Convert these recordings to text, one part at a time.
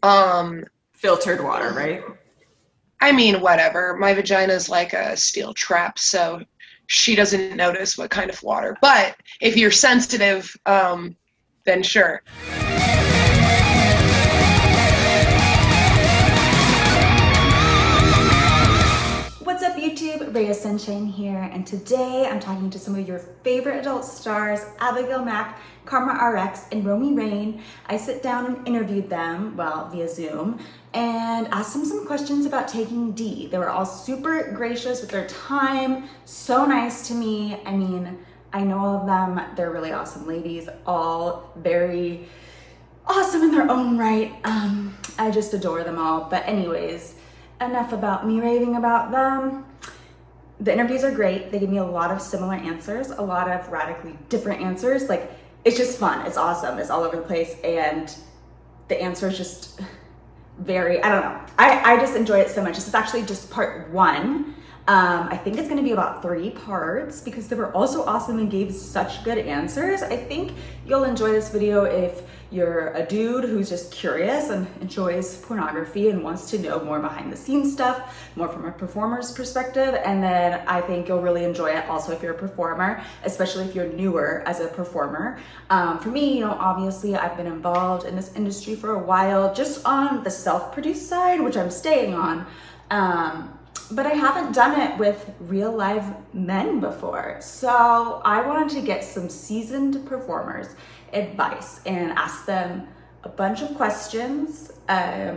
Um, Filtered water, right? I mean, whatever. My vagina is like a steel trap, so she doesn't notice what kind of water. But if you're sensitive, then sure. What's up YouTube? Rhea Sunshine here, and today I'm talking to some of your favorite adult stars, Abigail Mac, Karma RX, and Romi Rain. I sit down and interviewed them, well, via Zoom, and asked them some questions about taking D. They were all super gracious with their time, so nice to me. I mean, I know all of them, they're really awesome ladies, all very awesome in their own right. I just adore them all. But anyways, enough about me raving about them. The interviews are great. They give me a lot of similar answers, a lot of radically different answers. Like, it's just fun. It's awesome. It's all over the place. And the answer is just very, I don't know. I just enjoy it so much. This is actually just part one. I think it's gonna be about 3 parts because they were also awesome and gave such good answers. I think you'll enjoy this video if you're a dude who's just curious and enjoys pornography and wants to know more behind the scenes stuff, more from a performer's perspective. And then I think you'll really enjoy it also if you're a performer, especially if you're newer as a performer. For me, you know, obviously I've been involved in this industry for a while, just on the self-produced side, which I'm staying on. But I haven't done it with real live men before. So I wanted to get some seasoned performers advice and ask them a bunch of questions.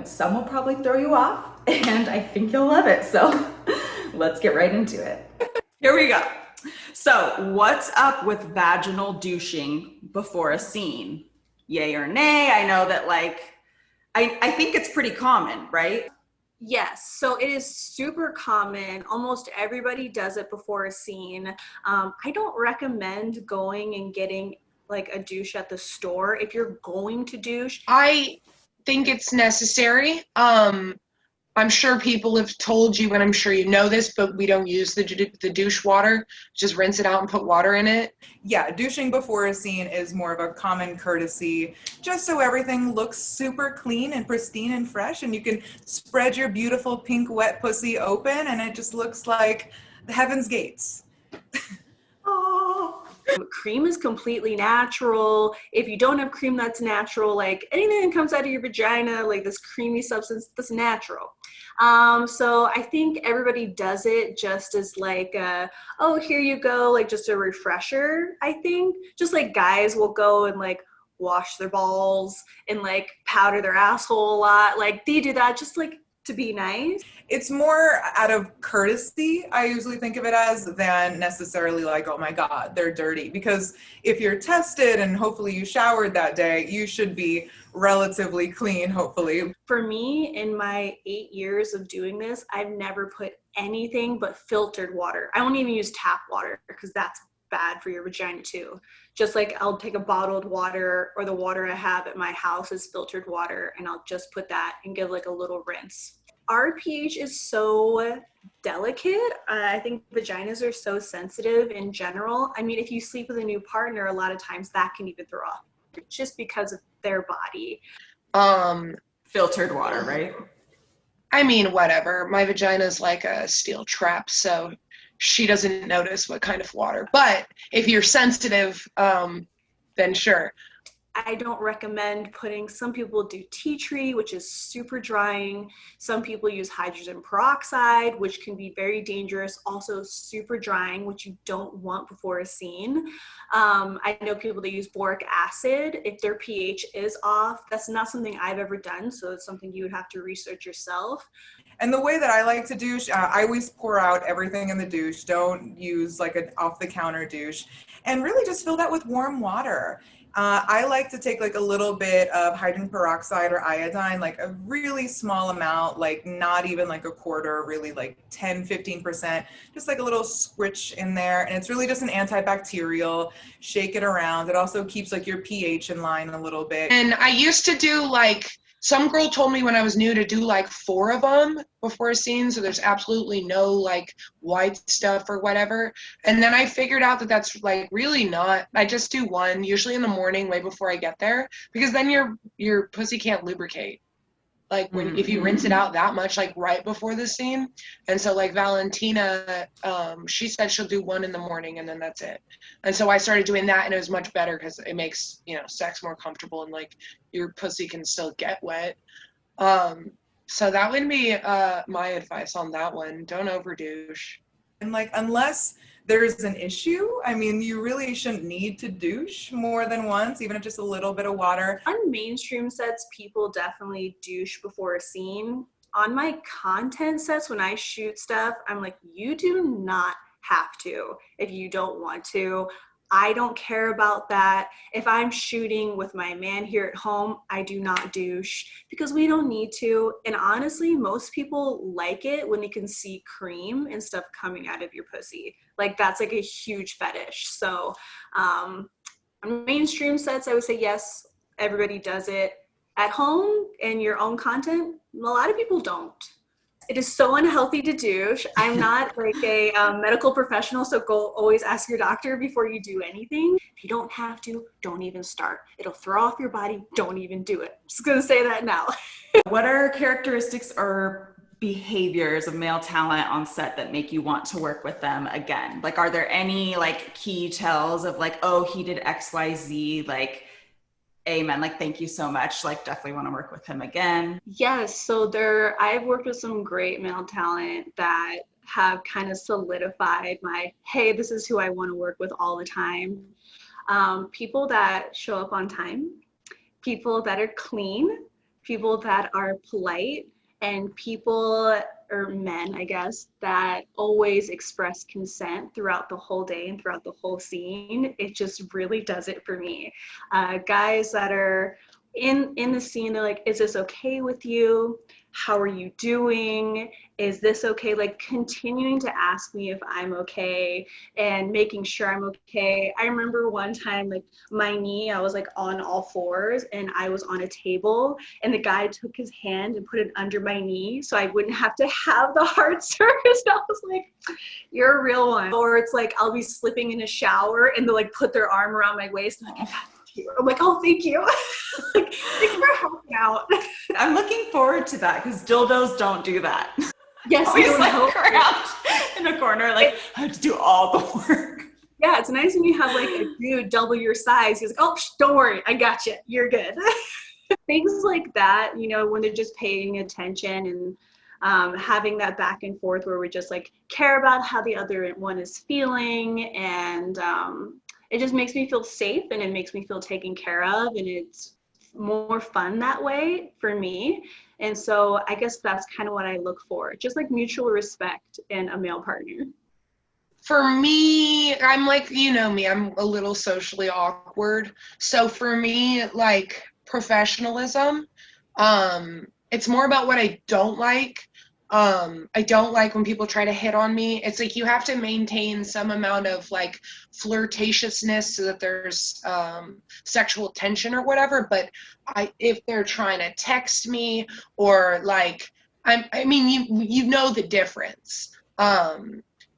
Some will probably throw you off and I think you'll love it. So let's get right into it. Here we go. So what's up with vaginal douching before a scene? Yay or nay? I know that I think it's pretty common, right? Yes, so it is super common. Almost everybody does it before a scene. I don't recommend going and getting like a douche at the store. If you're going to douche, I think it's necessary. I'm sure people have told you, and I'm sure you know this, but we don't use the douche water. Just rinse it out and put water in it. Yeah, douching before a scene is more of a common courtesy, just so everything looks super clean and pristine and fresh, and you can spread your beautiful pink wet pussy open, and it just looks like the heaven's gates. oh, cream is completely natural. If you don't have cream that's natural, like anything that comes out of your vagina, like this creamy substance, that's natural. So I think everybody does it just as like, oh, here you go, like just a refresher. I think just like guys will go and like wash their balls and like powder their asshole a lot. Like they do that just like to be nice. It's more out of courtesy, I usually think of it as, than necessarily like, oh my God, they're dirty. Because if you're tested and hopefully you showered that day, you should be relatively clean, hopefully. For me, in my 8 years of doing this, I've never put anything but filtered water. I won't even use tap water because that's bad for your vagina too. Just like I'll take a bottled water, or the water I have at my house is filtered water, and I'll just put that and give like a little rinse. Our pH is so delicate. I think vaginas are so sensitive in general. I mean, if you sleep with a new partner, a lot of times that can even throw off just because of their body. Filtered water, right? I mean, whatever. My vagina is like a steel trap, so she doesn't notice what kind of water. But if you're sensitive, then sure. I don't recommend putting, some people do tea tree, which is super drying. Some people use hydrogen peroxide, which can be very dangerous, also super drying, which you don't want before a scene. I know people that use boric acid if their pH is off. That's not something I've ever done, so it's something you would have to research yourself. And the way that I like to douche, I always pour out everything in the douche. Don't use like an off-the-counter douche. And really just fill that with warm water. I like to take like a little bit of hydrogen peroxide or iodine, like a really small amount, like not even like a quarter, really like 10-15%, just like a little squitch in there. And it's really just an antibacterial. Shake it around. It also keeps like your pH in line a little bit. And I used to do like, some girl told me when I was new to do like 4 of them before a scene, so there's absolutely no like white stuff or whatever. And then I figured out that that's like really not. I just do 1, usually in the morning, way before I get there, because then your pussy can't lubricate. like when if you rinse it out that much, like right before the scene. And so like Valentina, she said she'll do 1 in the morning and then that's it. And so I started doing that, and it was much better because it makes, you know, sex more comfortable and like your pussy can still get wet. So that would be my advice on that one. Don't overdouche. And like, unless there's an issue, I mean, you really shouldn't need to douche more than once, even if just a little bit of water. On mainstream sets, people definitely douche before a scene. On my content sets, when I shoot stuff, I'm like, you do not have to if you don't want to. I don't care about that. If I'm shooting with my man here at home, I do not douche because we don't need to. And honestly, most people like it when they can see cream and stuff coming out of your pussy. Like that's like a huge fetish. So on mainstream sets, I would say yes, everybody does it. At home and your own content, a lot of people don't. It is so unhealthy to douche. I'm not like a medical professional, so go always ask your doctor before you do anything. If you don't have to, don't even start. It'll throw off your body. Don't even do it. Just gonna say that now. What are characteristics or behaviors of male talent on set that make you want to work with them again? Like, are there any like key tells of like, oh, he did XYZ, like, amen, like, thank you so much, like, definitely want to work with him again? Yes, so I've worked with some great male talent that have kind of solidified my, hey, this is who I want to work with all the time. People that show up on time, people that are clean, people that are polite, and people, or men, I guess, that always express consent throughout the whole day and throughout the whole scene. It just really does it for me. Guys that are in the scene, they're like, is this okay with you? How are you doing? Is this okay? Like continuing to ask me if I'm okay and making sure I'm okay. I remember one time, like my knee, I was like on all fours and I was on a table and the guy took his hand and put it under my knee so I wouldn't have to have the hard surface. I was like, you're a real one. Or it's like, I'll be slipping in a shower and they'll like put their arm around my waist and like, I'm like, oh, thank you. Like, thanks for helping out. I'm looking forward to that because dildos don't do that. Yes, always like around in a corner, like I have to do all the work. Yeah, it's nice when you have like a dude double your size. He's like, oh, don't worry, I got you. You're good. Things like that, you know, when they're just paying attention and having that back and forth where we just like care about how the other one is feeling, and it just makes me feel safe and it makes me feel taken care of, and it's more fun that way for me. And so I guess that's kind of what I look for, just like mutual respect in a male partner. For me, I'm like, you know me, I'm a little socially awkward. So for me, like professionalism, it's more about what I don't like. I don't like when people try to hit on me. It's like you have to maintain some amount of like flirtatiousness so that there's sexual tension or whatever. But if they're trying to text me or like, I mean, you know the difference.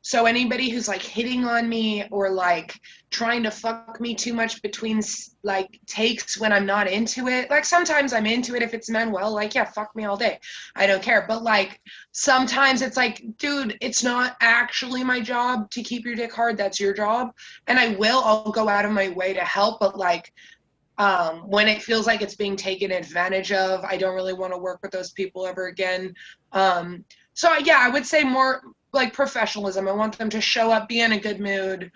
So anybody who's like hitting on me or like trying to fuck me too much between like takes when I'm not into it, like sometimes I'm into it if it's Manuel, like yeah, fuck me all day, I don't care. But like sometimes it's like, dude, it's not actually my job to keep your dick hard, that's your job. And I'll go out of my way to help, but like when it feels like it's being taken advantage of, I don't really want to work with those people ever again. So yeah, I would say more like professionalism. I want them to show up, be in a good mood,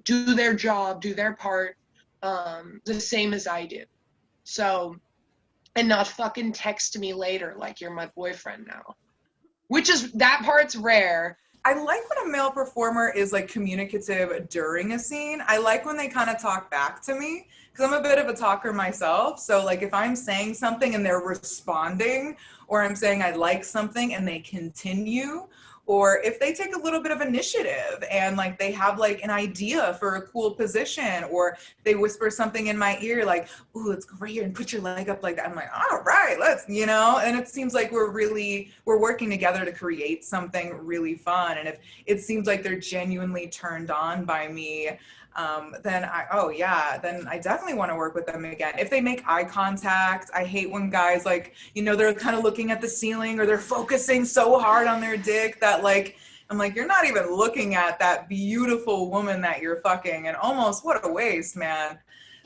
do their job, do their part, the same as I do. So, and not fucking text me later like you're my boyfriend now. That part's rare. I like when a male performer is like communicative during a scene. I like when they kind of talk back to me because I'm a bit of a talker myself. So like if I'm saying something and they're responding, or I'm saying I like something and they continue, or if they take a little bit of initiative and like they have like an idea for a cool position, or they whisper something in my ear like, ooh, let's go right here and put your leg up like that. I'm like, all right, let's, you know, and it seems like we're working together to create something really fun. And if it seems like they're genuinely turned on by me, then I definitely want to work with them again. If they make eye contact, I hate when guys like, you know, they're kind of looking at the ceiling or they're focusing so hard on their dick that like, I'm like, you're not even looking at that beautiful woman that you're fucking, and almost what a waste, man.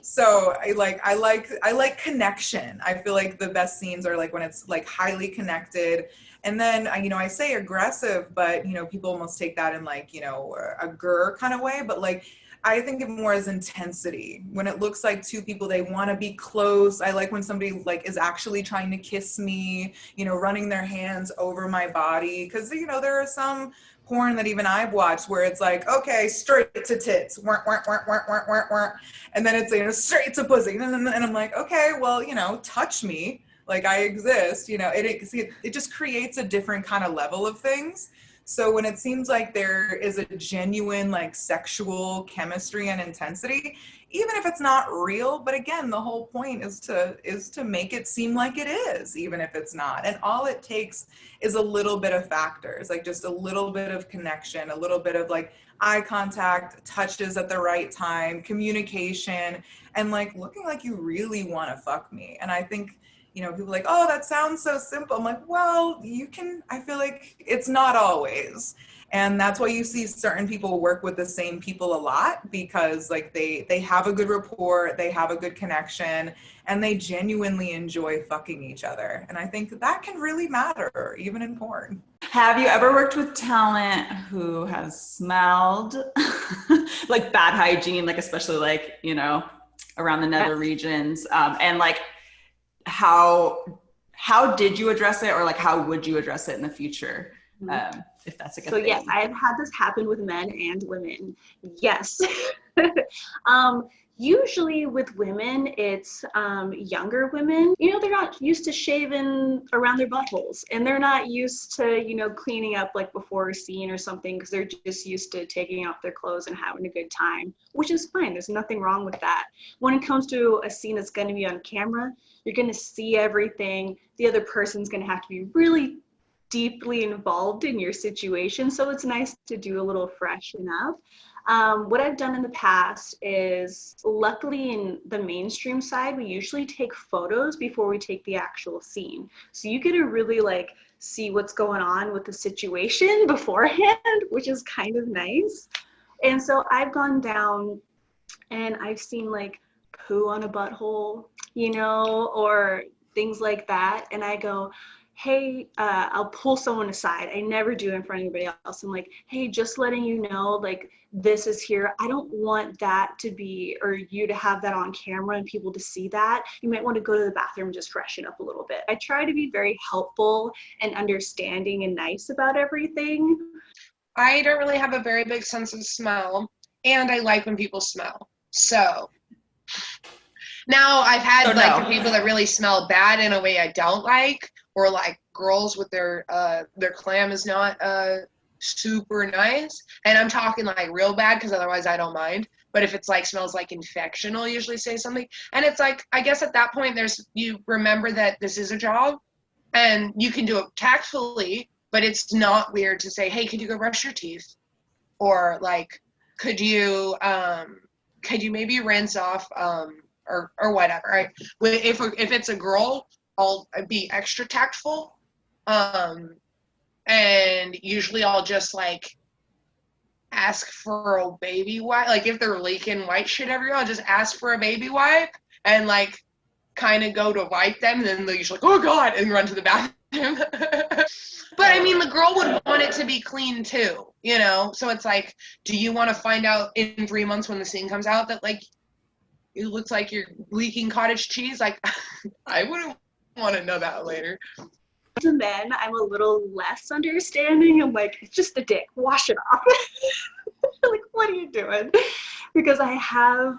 So I like connection. I feel like the best scenes are like when it's like highly connected. And then, you know, I say aggressive, but, you know, people almost take that in like, you know, a grr kind of way. But like, I think of more as intensity. When it looks like two people, they want to be close. I like when somebody like is actually trying to kiss me, you know, running their hands over my body. Because, you know, there are some porn that even I've watched where it's like, okay, straight to tits, and then it's, you know, straight to pussy. And I'm like, okay, well, you know, touch me. Like I exist, you know, it just creates a different kind of level of things. So when it seems like there is a genuine like sexual chemistry and intensity, even if it's not real, but again, the whole point is to make it seem like it is, even if it's not. And all it takes is a little bit of factors, like just a little bit of connection, a little bit of like eye contact, touches at the right time, communication, and like looking like you really want to fuck me. And I think, you know, people are like, oh, that sounds so simple. I'm like, well, I feel like it's not always. And that's why you see certain people work with the same people a lot, because like they have a good rapport, they have a good connection, and they genuinely enjoy fucking each other. And I think that can really matter, even in porn. Have you ever worked with talent who has smelled like bad hygiene, like especially like, you know, around the nether regions, and like, how did you address it, or like how would you address it in the future, if that's a good thing? Yes, I've had this happen with men and women. Yes. Usually with women, it's younger women. You know, they're not used to shaving around their buttholes, and they're not used to, you know, cleaning up like before a scene or something, because they're just used to taking off their clothes and having a good time, which is fine. There's nothing wrong with that. When it comes to a scene that's going to be on camera, you're going to see everything. The other person's going to have to be really deeply involved in your situation. So it's nice to do a little freshen up. What I've done in the past is, luckily in the mainstream side, we usually take photos before we take the actual scene. So you get to really like see what's going on with the situation beforehand, which is kind of nice. And so I've gone down and I've seen like poo on a butthole, you know, or things like that. And I go, hey, I'll pull someone aside. I never do in front of anybody else. I'm like, hey, just letting you know, like, this is here. I don't want that to be, or you to have that on camera and people to see that. You might want to go to the bathroom and just freshen up a little bit. I try to be very helpful and understanding and nice about everything. I don't really have a very big sense of smell, and I like when people smell. So now I've had the people that really smell bad in a way I don't like, or like girls with their clam is not super nice, and I'm talking like real bad, because otherwise I don't mind. But if it's like smells like infection, I'll usually say something. And it's like, I guess at that point you remember that this is a job, and you can do it tactfully, but it's not weird to say, hey, could you go brush your teeth, or like, could you maybe rinse off or whatever. Right? If it's a girl, I'll be extra tactful, and usually I'll just like ask for a baby wipe. Like if they're leaking white shit everywhere, I'll just ask for a baby wipe and like kind of go to wipe them, and then they're usually like, oh god, and run to the bathroom. But I mean, the girl would want it to be clean too, you know? So it's like, do you want to find out in 3 months when the scene comes out that like it looks like you're leaking cottage cheese? Like, I wouldn't want to know that later. To men, I'm a little less understanding. I'm like, it's just a dick, wash it off. Like, what are you doing? Because I have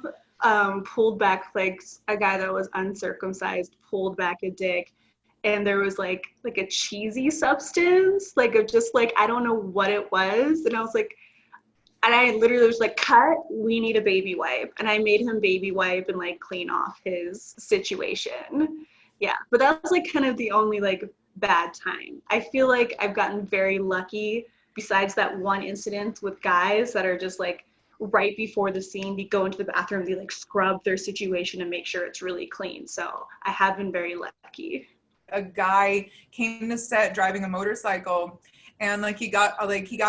pulled back, like a guy that was uncircumcised pulled back a dick, and there was like a cheesy substance, like of just like, I don't know what it was, and I was like, and I literally was like, cut, we need a baby wipe. And I made him baby wipe and like clean off his situation. Yeah, but that was like kind of the only like bad time. I feel like I've gotten very lucky, besides that one incident with guys that are just like, right before the scene, they go into the bathroom, they like scrub their situation and make sure it's really clean. So I have been very lucky. A guy came to set driving a motorcycle, and like he got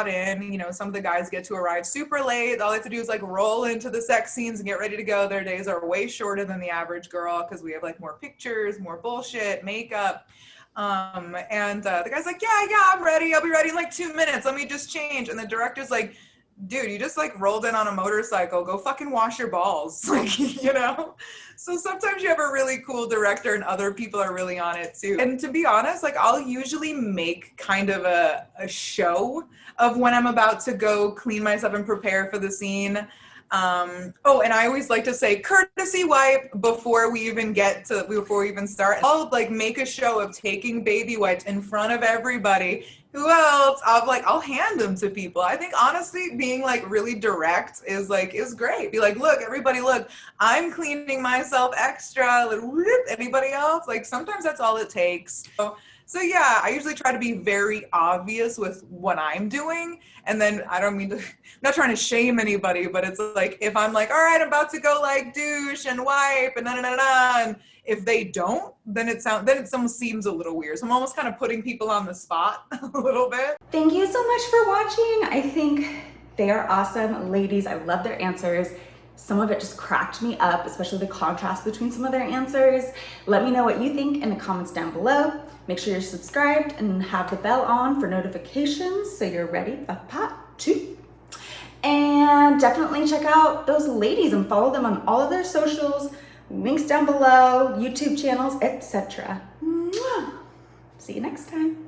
in, you know, some of the guys get to arrive super late. All they have to do is like roll into the sex scenes and get ready to go. Their days are way shorter than the average girl because we have like more pictures, more bullshit, makeup. And the guy's like, yeah, I'm ready. I'll be ready in like 2 minutes. Let me just change. And the director's like, dude, you just like rolled in on a motorcycle. Go fucking wash your balls. Like, you know? So sometimes you have a really cool director and other people are really on it too. And to be honest, like I'll usually make kind of a show of when I'm about to go clean myself and prepare for the scene. Oh, and I always like to say courtesy wipe before we even start. I'll like make a show of taking baby wipes in front of everybody. Who else? I'll hand them to people. I think honestly being like really direct is great. Be like, look, everybody, look, I'm cleaning myself extra. Like, whoop, anybody else? Like sometimes that's all it takes. So yeah, I usually try to be very obvious with what I'm doing. And then I'm not trying to shame anybody, but it's like, if I'm like, all right, I'm about to go like douche and wipe and and if they don't, then it almost seems a little weird. So I'm almost kind of putting people on the spot a little bit. Thank you so much for watching. I think they are awesome. Ladies, I love their answers. Some of it just cracked me up, especially the contrast between some of their answers. Let me know what you think in the comments down below. Make sure you're subscribed and have the bell on for notifications so you're ready for part 2. And definitely check out those ladies and follow them on all of their socials, links down below, YouTube channels, etc. See you next time.